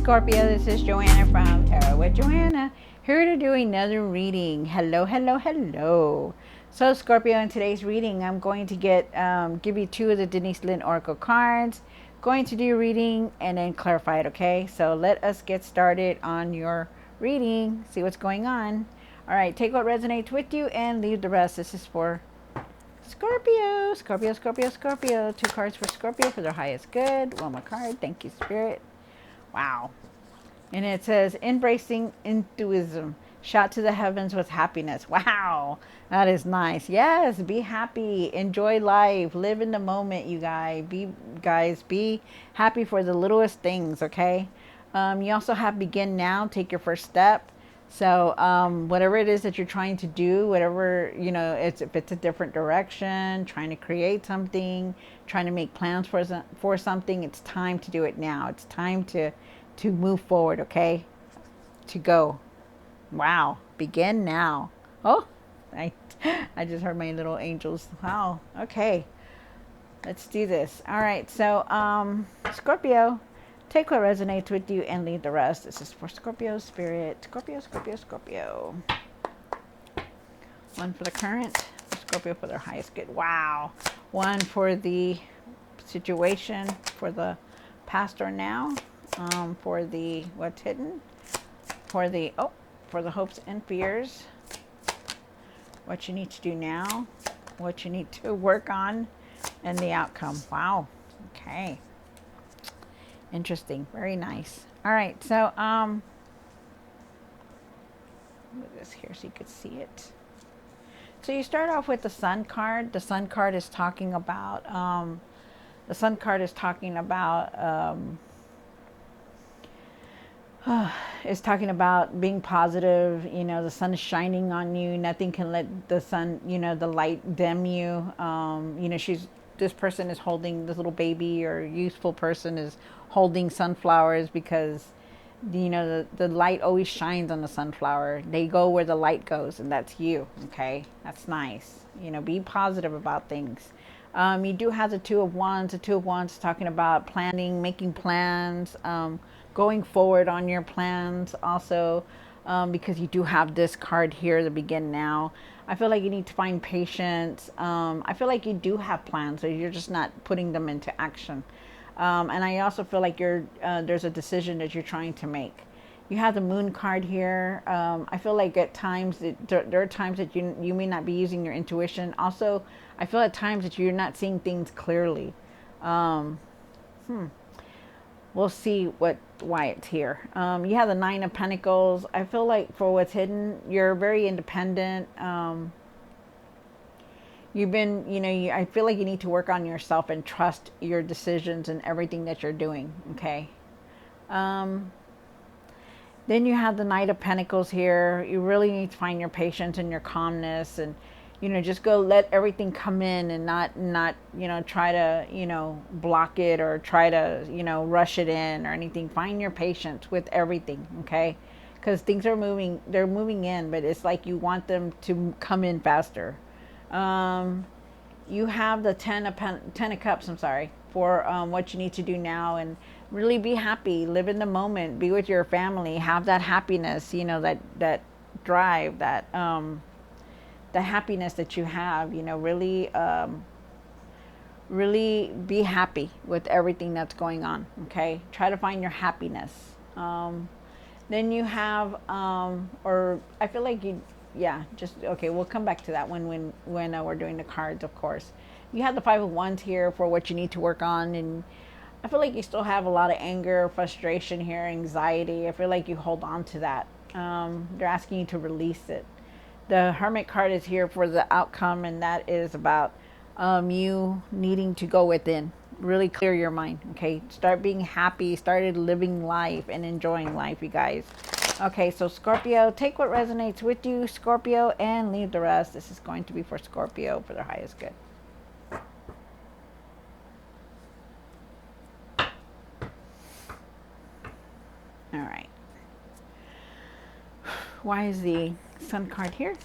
Scorpio, this is Joanna from Tarot with Joanna, here to do another reading. Hello, hello, hello. So Scorpio, in today's reading, I'm going to give you two of the Denise Lynn Oracle cards. Going to do a reading and then clarify it, okay? So let us get started on your reading, see what's going on. All right, take what resonates with you and leave the rest. This is for Scorpio, Scorpio, Scorpio, Scorpio. Two cards for Scorpio for their highest good. One more card. Thank you, Spirit. Wow. And it says, embracing enthusiasm. Shout to the heavens with happiness. Wow. That is nice. Yes, be happy. Enjoy life. Live in the moment, you guys. Be happy for the littlest things, okay? You also have begin now. Take your first step. So whatever it is that you're trying to do, whatever, you know, if it's a different direction, trying to create something, trying to make plans for something, it's time to do it now. It's time to move forward, okay? To go. Wow. Begin now. Oh, I just heard my little angels. Wow. Okay. Let's do this. All right. So, Scorpio, take what resonates with you and leave the rest. This is for Scorpio spirit. Scorpio, Scorpio, Scorpio. One for the current, Scorpio for their highest good. Wow. One for the situation, for the past or now. For the what's hidden, for the hopes and fears, what you need to do now, what you need to work on, and the outcome. Wow. Okay. Interesting. Very nice. All right. So move this here so you could see it. So you start off with the Sun card. The Sun card is talking about is talking about being positive. You know, the sun is shining on you. Nothing can let the sun, you know, the light dim you. You know, this person is holding, this little baby or youthful person is holding sunflowers because, you know, the light always shines on the sunflower. They go where the light goes, and that's you. Okay, that's nice. You know, be positive about things. You do have the Two of Wands. The Two of Wands is talking about planning, making plans, going forward on your plans also, because you do have this card here, the begin now. I feel like you need to find patience. I feel like you do have plans, so you're just not putting them into action. And I also feel like there's a decision that you're trying to make. You have the Moon card here. I feel like at times there are times that you may not be using your intuition. Also, I feel at times that you're not seeing things clearly. We'll see why it's here. You have the Nine of Pentacles. I feel like for what's hidden, you're very independent. You've been, you know, I feel like you need to work on yourself and trust your decisions and everything that you're doing. Okay. Then you have the Knight of Pentacles here. You really need to find your patience and your calmness, and, you know, just go let everything come in and not, you know, try to, you know, block it or try to, you know, rush it in or anything. Find your patience with everything, okay? Because things are moving, they're moving in, but it's like you want them to come in faster. You have the Ten of Cups, I'm sorry, for what you need to do now, and really be happy, live in the moment, be with your family, have that happiness, you know, that drive, that the happiness that you have, you know, really be happy with everything that's going on. Okay, try to find your happiness. Then you have or I feel like okay, we'll come back to that when we're doing the cards, of course. You have the Five of Wands here for what you need to work on, and I feel like you still have a lot of anger, frustration here, anxiety. I feel like you hold on to that. They're asking you to release it. The Hermit card is here for the outcome, and that is about you needing to go within, really clear your mind. Okay, start being happy, started living life and enjoying life, you guys. Okay, so Scorpio, take what resonates with you, Scorpio, and leave the rest. This is going to be for Scorpio for their highest good. All right. Why is the Sun card here?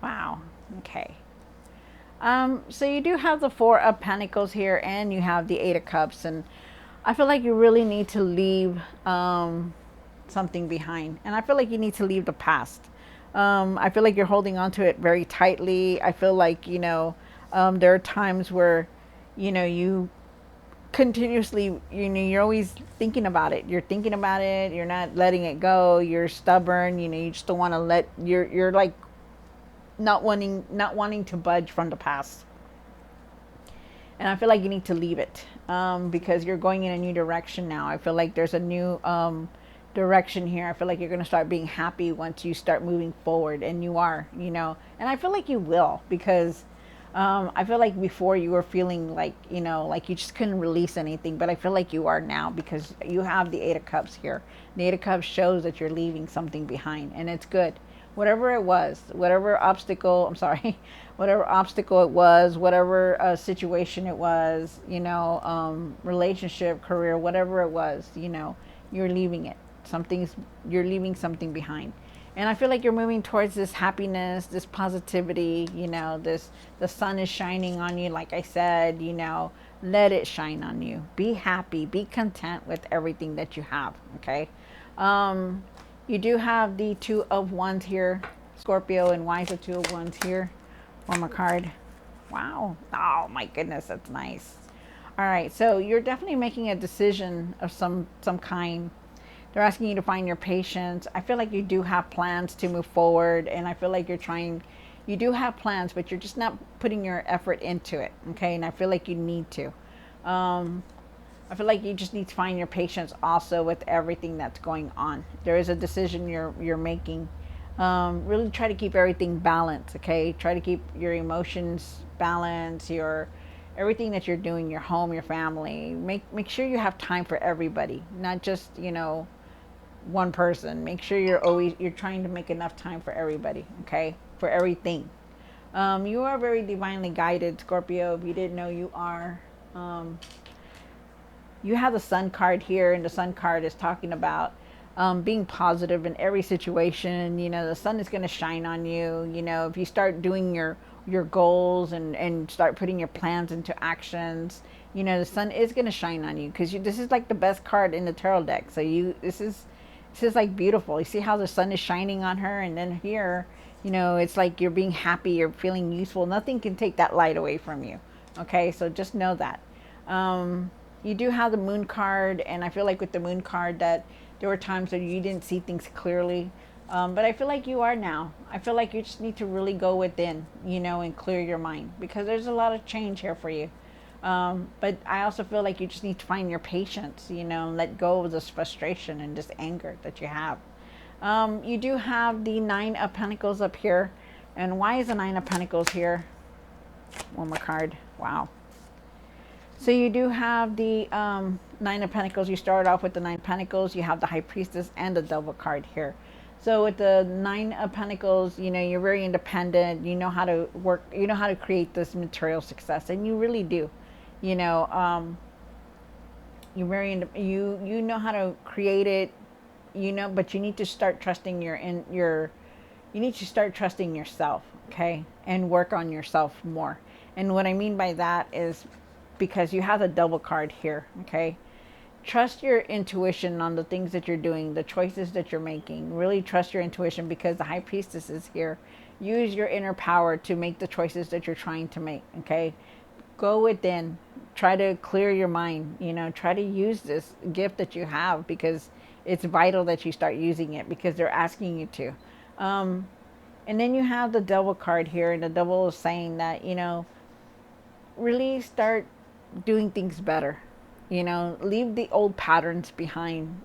Wow. Okay. So you do have the Four of Pentacles here, and you have the Eight of Cups, and I feel like you really need to leave something behind, and I feel like you need to leave the past. I feel like you're holding on to it very tightly. I feel like there are times where you continuously, you're always thinking about it. You're thinking about it. You're not letting it go. You're stubborn. You just don't want to let. You're like not wanting to budge from the past, and I feel like you need to leave it because you're going in a new direction now. I feel like there's a new direction here. I feel like you're going to start being happy once you start moving forward, and you are, and I feel like you will because I feel like before you were feeling like you just couldn't release anything, but I feel like you are now because you have the Eight of Cups here. The Eight of Cups shows that you're leaving something behind, and it's good. Whatever it was, whatever obstacle, I'm sorry, whatever obstacle it was, whatever situation it was, relationship, career, whatever it was, you're leaving it. You're leaving something behind. And I feel like you're moving towards this happiness, this positivity, the sun is shining on you, like I said, let it shine on you. Be happy, be content with everything that you have, okay? Um, you do have the Two of Wands here, Scorpio, and why is the Two of Wands here? One more card. Wow. Oh my goodness, that's nice. All right, so you're definitely making a decision of some kind. They're asking you to find your patience. I feel like you do have plans to move forward, and I feel like you do have plans, but you're just not putting your effort into it, okay? And I feel like you need to. Um, I feel like you just need to find your patience also with everything that's going on. There is a decision you're making. Really try to keep everything balanced, okay? Try to keep your emotions balanced, your everything that you're doing, your home, your family. Make sure you have time for everybody, not just one person. Make sure you're trying to make enough time for everybody, okay? For everything. You are very divinely guided, Scorpio. If you didn't know, you are. Um, you have the Sun card here, and the Sun card is talking about being positive in every situation. The sun is going to shine on you. If you start doing your goals and start putting your plans into actions, the sun is going to shine on you because this is like the best card in the tarot deck. So this is like beautiful. You see how the sun is shining on her, and then here, it's like you're being happy, you're feeling useful. Nothing can take that light away from you. Okay, so just know that. You do have the Moon card, and I feel like with the Moon card that there were times that you didn't see things clearly. But I feel like you are now. I feel like you just need to really go within, and clear your mind because there's a lot of change here for you. But I also feel like you just need to find your patience, and let go of this frustration and this anger that you have. You do have the Nine of Pentacles up here. And why is the Nine of Pentacles here? One more card. Wow. So you do have the Nine of Pentacles. You start off with the Nine of Pentacles. You have the High Priestess and the Devil card here. So with the Nine of Pentacles, you're very independent. You know how to work. You know how to create this material success, and you really do. You know, you're very you know how to create it. But you need to start trusting you need to start trusting yourself, okay, and work on yourself more. And what I mean by that is because you have the Double card here, okay? Trust your intuition on the things that you're doing, the choices that you're making. Really trust your intuition because the High Priestess is here. Use your inner power to make the choices that you're trying to make, okay? Go within. Try to clear your mind, try to use this gift that you have because it's vital that you start using it because they're asking you to. And then you have the Devil card here, and the Devil is saying that, really start doing things better. Leave the old patterns behind.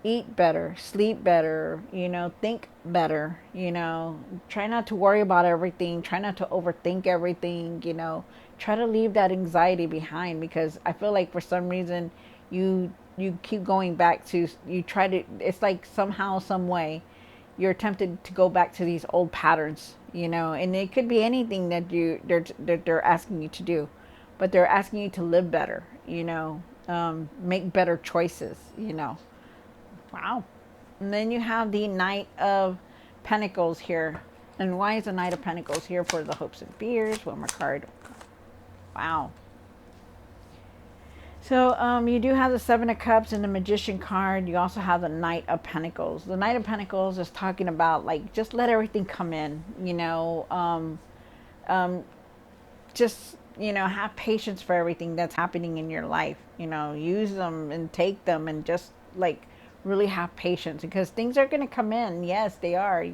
Eat better, sleep better, think better. Try not to worry about everything. Try not to overthink everything. Try to leave that anxiety behind because I feel like for some reason you keep going back to you try to. It's like somehow, some way, you're tempted to go back to these old patterns. And it could be anything that they're asking you to do, but they're asking you to live better. Make better choices. Wow. And then you have the Knight of Pentacles here. And why is the Knight of Pentacles here for the hopes and fears? One more card. Wow. So you do have the Seven of Cups and the Magician card. You also have the Knight of Pentacles. The Knight of Pentacles is talking about, like, just let everything come in, just, have patience for everything that's happening in your life. Use them and take them and just, like, really have patience, because things are going to come in. Yes, they are.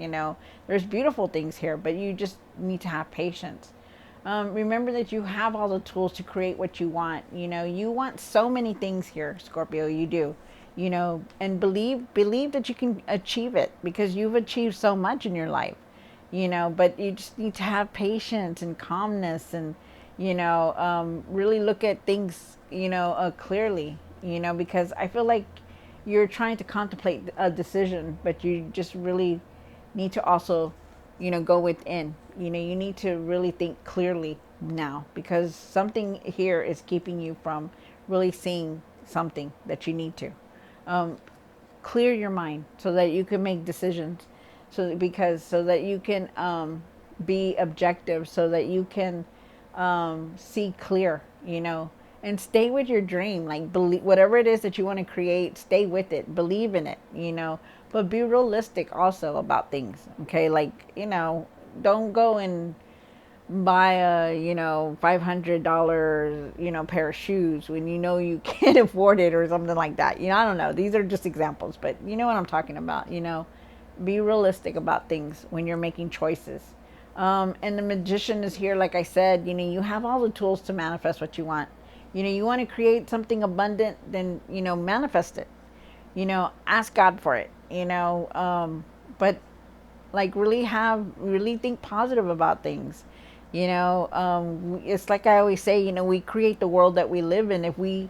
There's beautiful things here, but you just need to have patience. Remember that you have all the tools to create what you want. You want so many things here, Scorpio. You do, and believe that you can achieve it, because you've achieved so much in your life. But you just need to have patience and calmness, and really look at things, clearly. Because I feel like you're trying to contemplate a decision, but you just really need to also, go within. You need to really think clearly now, because something here is keeping you from really seeing something that you need to. Clear your mind so that you can make decisions, so that you can be objective, so that you can see clear, and stay with your dream. Like, believe whatever it is that you want to create, stay with it, believe in it, but be realistic also about things. Okay, like, don't go and buy a $500 pair of shoes when you can't afford it, or something like that. I don't know, these are just examples, but you know what I'm talking about. Be realistic about things when you're making choices. And the Magician is here. Like I said, you have all the tools to manifest what you want. You want to create something abundant, then manifest it. Ask God for it. But, like, really think positive about things. It's like I always say, we create the world that we live in. If we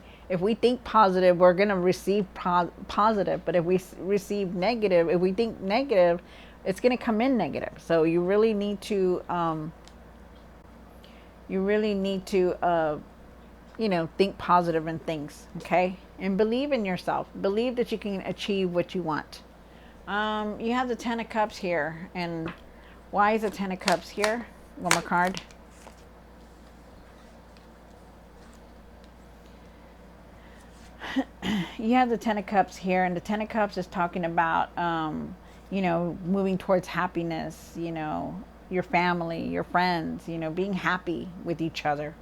think positive, we're going to receive positive. But if we receive negative, if we think negative, it's going to come in negative. So you really need to think positive in things. Okay, and believe in yourself. Believe that you can achieve what you want. You have the Ten of Cups here, and why is the Ten of Cups here? One more card. You have the Ten of Cups here, and the Ten of Cups is talking about, moving towards happiness, your family, your friends, being happy with each other.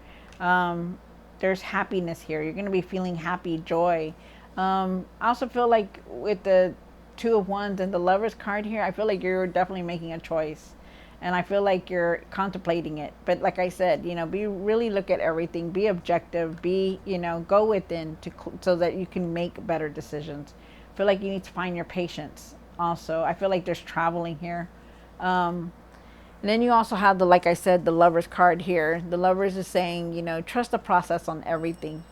There's happiness here. You're going to be feeling happy, joy. I also feel like with the Two of Wands and the Lovers card here, I feel like you're definitely making a choice. And I feel like you're contemplating it. But like I said, really look at everything. Be objective. Go within so that you can make better decisions. I feel like you need to find your patience also. I feel like there's traveling here. And then you also have like I said, the Lovers card here. The Lovers is saying, trust the process on everything.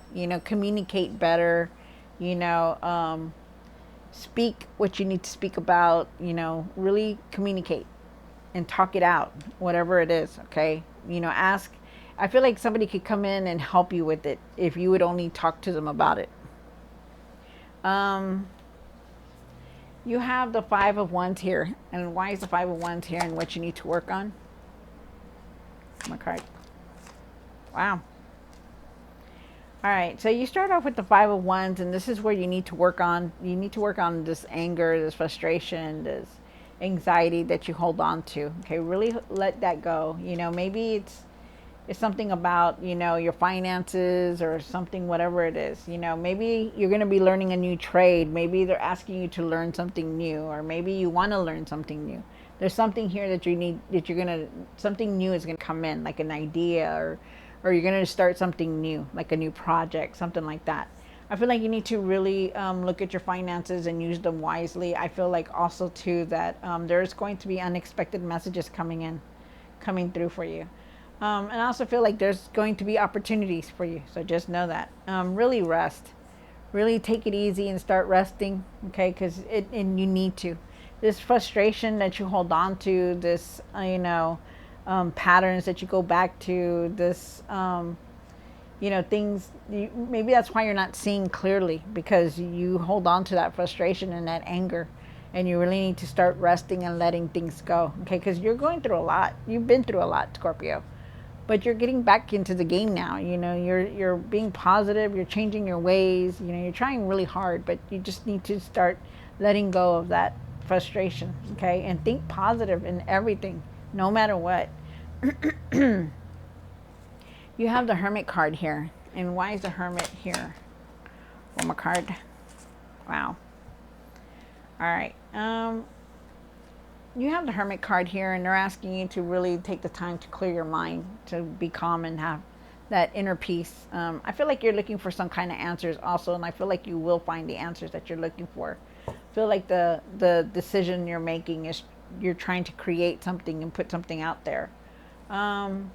Communicate better. Speak what you need to speak about. Really communicate and talk it out, whatever it is. Okay, ask. I feel like somebody could come in and help you with it if you would only talk to them about it. You have the Five of Wands here, and why is the Five of Wands here, and what you need to work on? My card. Wow. All right, so you start off with the Five of Wands, and this is where you need to work on. You need to work on this anger, this frustration, this anxiety that you hold on to. Okay, really let that go. Maybe it's something about your finances or something, whatever it is. Maybe you're going to be learning a new trade. Maybe they're asking you to learn something new, or maybe you want to learn something new. There's something here that something new is going to come in, like an idea, or you're going to start something new, like a new project, something like that. I feel like you need to really look at your finances and use them wisely. I feel like also too that there's going to be unexpected messages coming through for you. And I also feel like there's going to be opportunities for you. So just know that. Really rest. Really take it easy and start resting. Okay, because and you need to. This frustration that you hold on to, this patterns that you go back to, this things, maybe that's why you're not seeing clearly, because you hold on to that frustration and that anger, and you really need to start resting and letting things go. Okay, because you're going through a lot. You've been through a lot, Scorpio, but you're getting back into the game now. You know, you're being positive. You're changing your ways. You know, you're trying really hard, but you just need to start letting go of that frustration. Okay, and think positive in everything, no matter what. You have the Hermit card here, and why is the Hermit here? One more card. Wow. All right. You have the Hermit card here, and they're asking you to really take the time to clear your mind, to be calm and have that inner peace. I feel like you're looking for some kind of answers also, and I feel like you will find the answers that you're looking for. I feel like the decision you're making is you're trying to create something and put something out there. Um,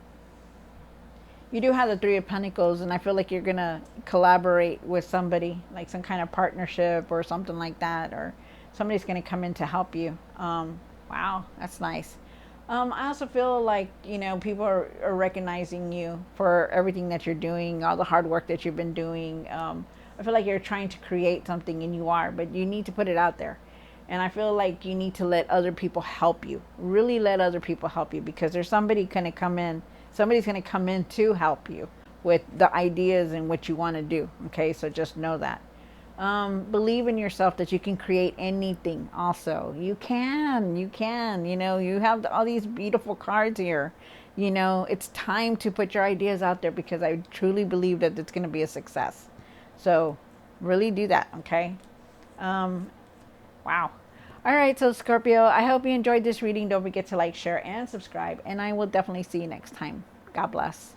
you do have the Three of Pentacles, and I feel like you're gonna collaborate with somebody, like some kind of partnership or something like that, or somebody's gonna come in to help you. Wow, that's nice. I also feel like, you know, people are recognizing you for everything that you're doing, all the hard work that you've been doing. I feel like you're trying to create something, and you are, but you need to put it out there. And I feel like you need to let other people help you. Really let other people help you, because there's somebody going to come in. Somebody's going to come in to help you with the ideas and what you want to do. Okay, so just know that. Believe in yourself that you can create anything. Also, you can, you know, you have all these beautiful cards here. You know, it's time to put your ideas out there, because I truly believe that it's going to be a success. So really do that. Okay. Wow. All right, so Scorpio, I hope you enjoyed this reading. Don't forget to like, share, and subscribe, and I will definitely see you next time. God bless.